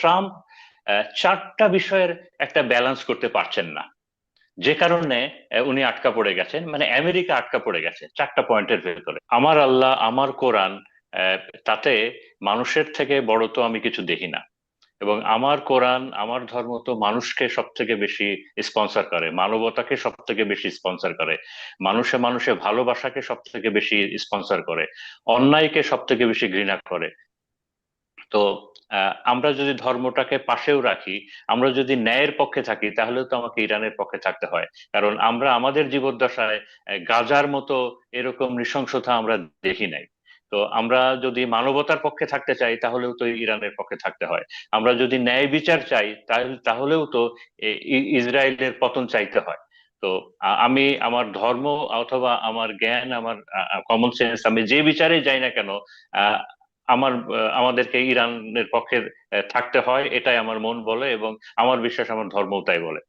Trump চারটা বিষয়ের একটা ব্যালেন্স করতে পারছেন না, যে কারণে উনি আটকা পড়ে গেছেন, মানে আমেরিকা আটকা পড়ে গেছে চারটা পয়েন্টের ভেতরে। আমার আল্লাহ, আমার কোরআন, আহ, তাতে মানুষের থেকে বড় তো আমি কিছু দেখি না। এবং আমার কোরআন, আমার ধর্ম তো মানুষকে সব থেকে বেশি স্পন্সর করে, মানবতাকে সব থেকে বেশি স্পন্সর করে, মানুষে মানুষে ভালোবাসাকে সব থেকে বেশি স্পন্সর করে, অন্যায়কে সব থেকে বেশি ঘৃণা করে। তো আমরা যদি ধর্মটাকে পাশেও রাখি, আমরা যদি ন্যায়ের পক্ষে থাকি, তাহলে তো আমাকে ইরানের পক্ষে থাকতে হয়। কারণ আমরা আমাদের জীবদ্দশায় গাজার মতো এরকম নৃশংসতা আমরা দেখি নাই। তো আমরা যদি মানবতার পক্ষে থাকতে চাই, তাহলেও তো ইরানের পক্ষে থাকতে হয়। আমরা যদি ন্যায় বিচার চাই, তাহলেও তো ইসরায়েলের পতন চাইতে হয়। তো আমি আমার ধর্ম অথবা আমার জ্ঞান, আমার কমন সেন্স, আমি যে বিচারে যাই না কেন, আমাদেরকে ইরানের পক্ষে থাকতে হয়, এটাই আমার মন বলে, এবং আমার বিশ্বাস, আমার ধর্মও তাই বলে।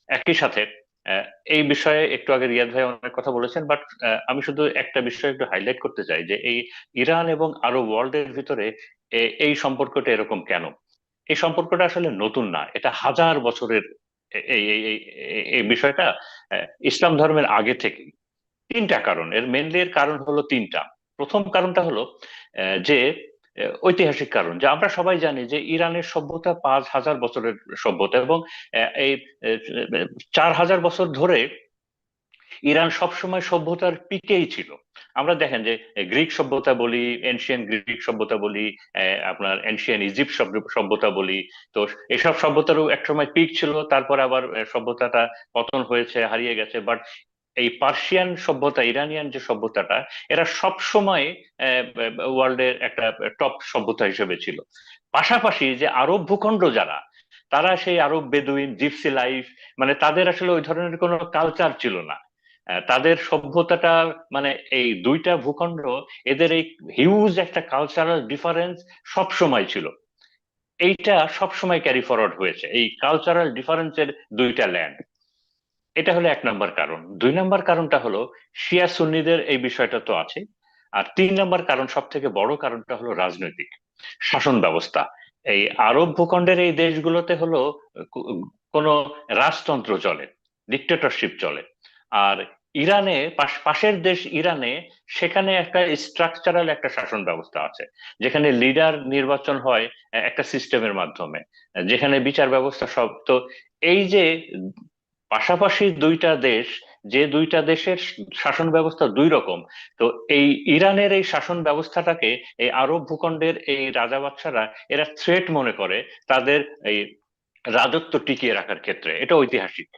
একই সাথে আহ, এই বিষয়ে একটু আগে রিয়াদ ভাই অনেক কথা বলেছেন, বাট আমি শুধু একটা বিষয় একটু হাইলাইট করতে চাই, যে এই ইরান এবং আরো ওয়ার্ল্ডের ভিতরে এই সম্পর্কটা এরকম কেন। এই সম্পর্কটা আসলে নতুন না, এটা হাজার বছরের। এই এই এই এই বিষয়টা ইসলাম ধর্মের আগে থেকে। তিনটা কারণ, এর মেনলি এর কারণ হলো তিনটা। প্রথম কারণটা হলো যে ঐতিহাসিক কারণ, যে আমরা সবাই জানি যে ইরানের সভ্যতা 5,000 বছরের সভ্যতা, এবং এই 4,000 বছর ধরে ইরান সবসময় সভ্যতার পিকেই ছিল। আমরা দেখেন যে গ্রিক সভ্যতা বলি, এনশিয়ান গ্রিক সভ্যতা বলি, আপনার এনশিয়ান ইজিপ্ট সভ্যতা বলি। তো এসব সভ্যতারও একসময় পিক ছিল, তারপর আবার সভ্যতাটা পতন হয়েছে, হারিয়ে গেছে। বাট এই পার্সিয়ান সভ্যতা, ইরানিয়ান যে সভ্যতাটা, এরা সব সময় ওয়ার্ল্ডের একটা টপ সভ্যতা হিসেবে ছিল। পাশাপাশি যে আরব ভূখণ্ড যারা, তারা সেই আরব বেদুইন জিপসি লাইফ, মানে তাদের আসলে ওই ধরনের কোনো কালচার ছিল না। তাদের সভ্যতাটা, মানে এই দুইটা ভূখণ্ড, এদের এই হিউজ একটা কালচারাল ডিফারেন্স সব সময় ছিল। এইটা সব সময় ক্যারি ফরওয়ার্ড হয়েছে, এই কালচারাল ডিফারেন্সের দুইটা ল্যান্ড। এটা হলো 1 নম্বর কারণ। 2 নম্বর কারণটা হলো শিয়া সুন্নিদের এই বিষয়টা তো আছে। আর 3 নম্বর কারণ, সব থেকে বড় কারণটা হলো রাজনৈতিক শাসন ব্যবস্থা। এই আরব ভূখণ্ডের এই দেশগুলোতে হলো কো- কোনো রাজতন্ত্র চলে, ডিক্টেটরশিপ চলে। আর ইরানে, পাশের দেশ ইরানে, সেখানে একটা স্ট্রাকচারাল একটা শাসন ব্যবস্থা আছে, যেখানে লিডার নির্বাচন হয় একটা সিস্টেমের মাধ্যমে, যেখানে বিচার ব্যবস্থা সব তো। এই যে পাশাপাশি দুইটা দেশ, যে দুইটা দেশের শাসন ব্যবস্থা দুই রকম, তো এই ইরানের এই শাসন ব্যবস্থাটাকে এই আরব ভূখণ্ডের এই রাজা বাদশারা এরা থ্রেট মনে করে তাদের এই রাজত্ব টিকিয়ে রাখার ক্ষেত্রে। এটা ঐতিহাসিক।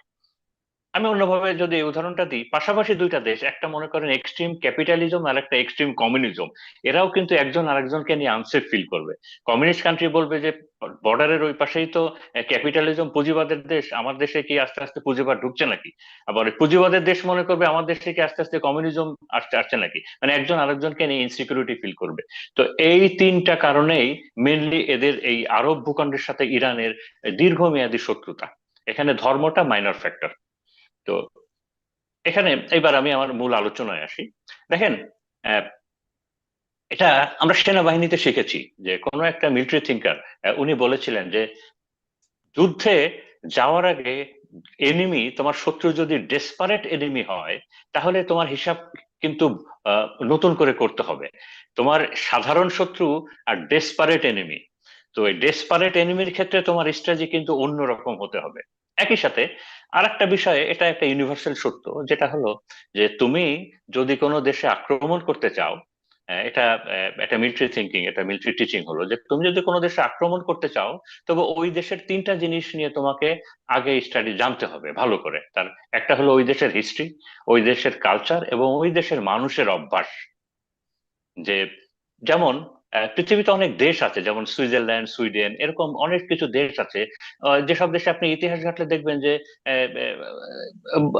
আমি অন্যভাবে যদি এই উদাহরণটা দিই, পাশাপাশি দুইটা দেশ, একটা মনে করেন এক্সট্রিম ক্যাপিটালিজম আর একটা এক্সট্রিম কমিউনিজম, এরাও কিন্তু একজন আরেকজনকে নিয়ে আনসেফ ফিল করবে। কমিউনিস্ট কান্ট্রি বলবে যে বর্ডারের ওই পাশেই তো ক্যাপিটালিজম, পুঁজিবাদের দেশ, আমার দেশে কি আস্তে আস্তে পুঁজিবাদ ঢুকছে নাকি? আবার ওই পুঁজিবাদের দেশ মনে করবে আমার দেশে কি আস্তে আস্তে কমিউনিজম আসতে আসছে নাকি, মানে একজন আরেকজনকে নিয়ে ইনসিকিউরিটি ফিল করবে। তো এই তিনটা কারণেই মেনলি এদের এই আরব ভূখণ্ডের সাথে ইরানের দীর্ঘমেয়াদী শত্রুতা। এখানে ধর্মটা মাইনর ফ্যাক্টর। তো এখানে এবার আমি আমার মূল আলোচনায় আসি। দেখেন, আহ, এটা আমরা সেনাবাহিনীতে শিখেছি, যে কোনো একটা মিলিটারি থিঙ্কার উনি বলেছিলেন যে যুদ্ধে যাওয়ার আগে এনিমি, তোমার শত্রু যদি ডেসপারেট এনিমি হয়, তাহলে তোমার হিসাব কিন্তু নতুন করে করতে হবে। তোমার সাধারণ শত্রু আর ডেসপারেট এনিমি, তো এই ডেসপারেট এনিমির ক্ষেত্রে তোমার স্ট্র্যাটেজি কিন্তু অন্যরকম হতে হবে। একই সাথে আর একটা বিষয়ে, এটা একটা ইউনিভার্সাল সত্য, যেটা হলো যে তুমি যদি কোনো দেশে আক্রমণ করতে চাও, এটা একটা মিলিটারি থিঙ্কিং, এটা মিলিটারি টিচিং হলো, যে তুমি যদি কোনো দেশে আক্রমণ করতে চাও, তবে ওই দেশের তিনটা জিনিস নিয়ে তোমাকে আগে স্টাডি জানতে হবে ভালো করে। তার একটা হলো ওই দেশের হিস্ট্রি, ওই দেশের কালচার, এবং ওই দেশের মানুষের অভ্যাস। যে যেমন পৃথিবীতে অনেক দেশ আছে, যেমন সুইজারল্যান্ড, সুইডেন, এরকম অনেক কিছু দেশ আছে, যেসব দেশে আপনি ইতিহাস ঘাটলে দেখবেন যে আহ,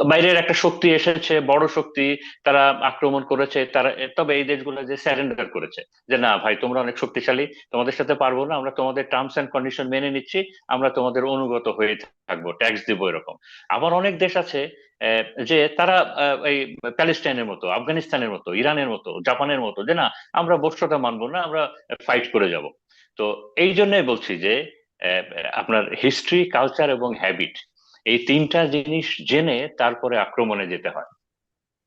বাইরের একটা শক্তি এসেছে, বড় শক্তি, তারা আক্রমণ করেছে, তারা তবে এই দেশগুলো যে স্যারেন্ডার করেছে, যে না ভাই তোমরা অনেক শক্তিশালী, তোমাদের সাথে পারবো না, আমরা তোমাদের টার্মস এন্ড কন্ডিশন মেনে নিচ্ছি, আমরা তোমাদের অনুগত হয়ে থাকবো, ট্যাক্স দিব, এরকম। আবার অনেক দেশ আছে যে তারা এই প্যালেস্টাইনের মতো, আফগানিস্তানের মতো, ইরানের মতো, জাপানের মতো, যে না আমরা বর্ষতা মানবো না, আমরা ফাইট করে যাব। তো এই জন্যই বলছি যে আহ, আপনার হিস্ট্রি, কালচার এবং হ্যাবিট, এই তিনটা জিনিস জেনে তারপরে আক্রমণে যেতে হয়।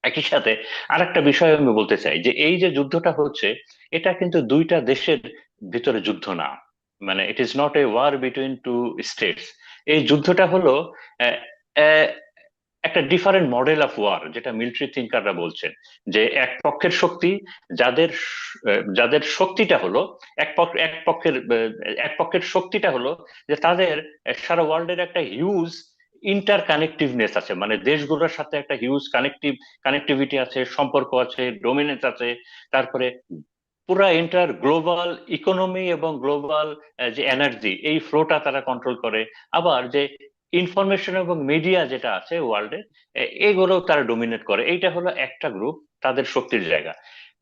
একই সাথে আরেকটা বিষয় আমি বলতে চাই যে এই যে যুদ্ধটা হচ্ছে, এটা কিন্তু দুইটা দেশের ভিতরে যুদ্ধ না, মানে it is not a war between two states. এই যুদ্ধটা হলো আহ, আহ, একটা ডিফারেন্ট মডেল অফ ওয়ার, যেটা মিলিটারি থিঙ্কাররা বলছেন, যে এক পক্ষের শক্তি, যাদের শক্তিটা হলো এক পক্ষের শক্তিটা হলো যে তাদের সারা ওয়ার্ল্ডের একটা হিউজ ইন্টার কানেক্টিভনেস আছে, মানে দেশগুলোর সাথে একটা হিউজ কানেক্টিভিটি আছে, সম্পর্ক আছে, ডোমিনেন্স আছে। তারপরে পুরা ইন্টার গ্লোবাল ইকোনমি এবং গ্লোবাল যে এনার্জি, এই ফ্লোটা তারা কন্ট্রোল করে। আবার যে ইনফরমেশন এবং মিডিয়া যেটা আছে ওয়ার্ল্ডে, এগুলো তারা ডোমিনেট করে। এইটা হলো একটা গ্রুপ, তাদের শক্তির জায়গা।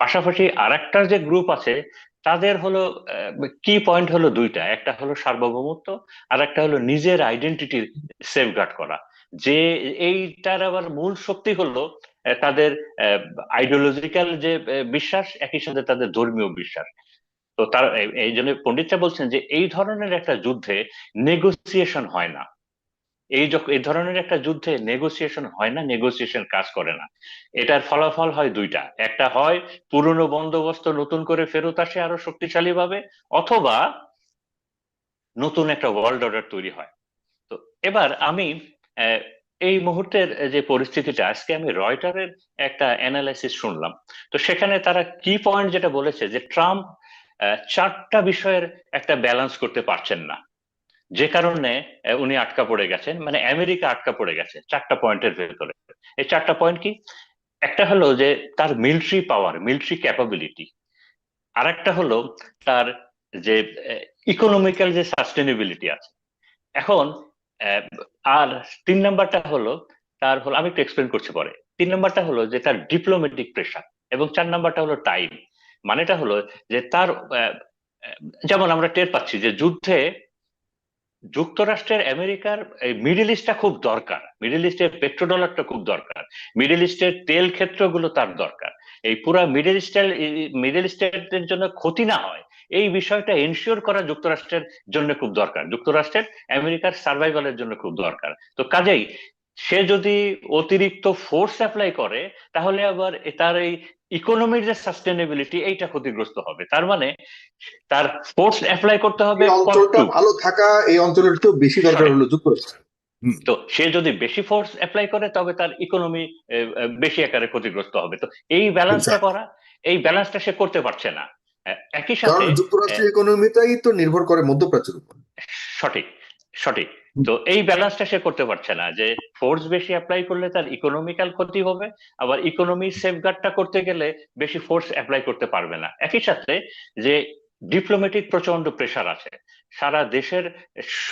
পাশাপাশি আরেকটা যে গ্রুপ আছে, তাদের হলো কি পয়েন্ট হলো দুইটা, একটা হলো সার্বভৌমত্ব, আর একটা হলো নিজের আইডেন্টিটি সেফগার্ড করা। যে এইটার আবার মূল শক্তি হলো তাদের আইডিওলজিক্যাল যে বিশ্বাস, একই সাথে তাদের ধর্মীয় বিশ্বাস। তো তার এই জন্য পণ্ডিতরা বলছেন যে এই ধরনের একটা যুদ্ধে নেগোসিয়েশন হয় না। এই ধরনের একটা যুদ্ধে নেগোসিয়েশন হয় না, নেগোসিয়েশন কাজ করে না। এটার ফলাফল হয় দুইটা, একটা হয় পুরনো বন্দোবস্ত নতুন করে ফেরত আসে আরো শক্তিশালী ভাবে, অথবা নতুন একটা ওয়ার্ল্ড অর্ডার তৈরি হয়। তো এবার আমি আহ, এই মুহূর্তের যে পরিস্থিতিটা, আজকে আমি রয়টারের একটা অ্যানালাইসিস শুনলাম। তো সেখানে তারা কি পয়েন্ট যেটা বলেছে যে ট্রাম্প চারটা বিষয়ের একটা ব্যালেন্স করতে পারছেন না, যে কারণে উনি আটকা পড়ে গেছেন, মানে আমেরিকা আটকা পড়ে গেছে চারটা পয়েন্টের ভেতরে। এই চারটা পয়েন্ট কি? একটা হলো যে তার মিলিটারি পাওয়ার, মিলিটারি ক্যাপাবিলিটি। আর একটা হলো তার যে ইকোনমিক্যাল যে সাস্টেনেবিলিটি আছে। এখন আহ, আর তিন নাম্বারটা হলো তার হলো, আমি একটু এক্সপ্লেন করছি পরে। তিন নাম্বারটা হলো যে তার ডিপ্লোম্যাটিক প্রেশার, এবং চার নাম্বারটা হলো টাইম। মানেটা হলো যে তার যেমন আমরা টের পাচ্ছি যে যুদ্ধে যুক্তরাষ্ট্রের আমেরিকার এই মিডল ইস্টটা খুব দরকার, মিডল ইস্টের পেট্রোডলারটা খুব দরকার, মিডল ইস্টের তেল ক্ষেত্রগুলো তার দরকার। এই পুরা মিডল ইস্টের জন্য ক্ষতি না হয়, এই বিষয়টা এনশিওর করা যুক্তরাষ্ট্রের জন্য খুব দরকার, যুক্তরাষ্ট্রের আমেরিকার সার্ভাইভালের জন্য খুব দরকার। তো কাজেই সে যদি অতিরিক্ত ফোর্স অ্যাপ্লাই করে, তাহলে আবার তার এই ইকোনমির যে সাস্টেনেবিলিটি, এইটা ক্ষতিগ্রস্ত হবে। তার মানে তার ফোর্স অ্যাপ্লাই করতে হবে এই অঞ্চলটা কতটুক? ভালো থাকা, এই অঞ্চলের তো বেশি দরকার সঠিক। হলো যুক্তরাষ্ট্র। হুম। তো সে যদি বেশি ফোর্স অ্যাপ্লাই করে, তবে তার ইকোনমি বেশি আকারে ক্ষতিগ্রস্ত হবে। তো এই ব্যালেন্সটা এক্সাক্ট। করা, এই ব্যালেন্সটা সে করতে পারছে না। একই কারণ সাথে আহ, যুক্তরাষ্ট্রের ইকোনমিটাই তো নির্ভর করে মধ্যপ্রাচ্যের উপর। সঠিক, সঠিক। হুম। তো এই ব্যালেন্সটা সে করতে পারছে না, যে ফোর্স বেশি অ্যাপ্লাই করলে তার ইকোনমিক্যাল ক্ষতি হবে, আবার ইকোনমি সেফগার্ডটা করতে গেলে বেশি ফোর্স অ্যাপ্লাই করতে পারবে না। একই সাথে যে ডিপ্লোম্যাটিক প্রচন্ড প্রেসার আছে সারা দেশের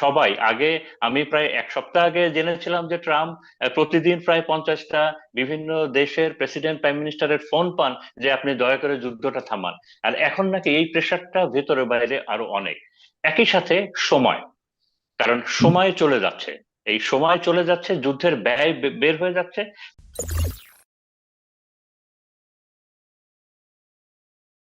সবাই। আগে আমি প্রায় এক সপ্তাহ আগে জেনেছিলাম যে ট্রাম্প প্রতিদিন প্রায় 50টা বিভিন্ন দেশের প্রেসিডেন্ট, প্রাইম মিনিস্টারের ফোন পান যে আপনি দয়া করে যুদ্ধটা থামান। আর এখন নাকি এই প্রেসারটা ভেতরে বাইরে আরো অনেক। একই সাথে সময়, কারণ হুম। সময় চলে যাচ্ছে, এই সময় চলে যাচ্ছে, যুদ্ধের ব্যয় বের হয়ে যাচ্ছে।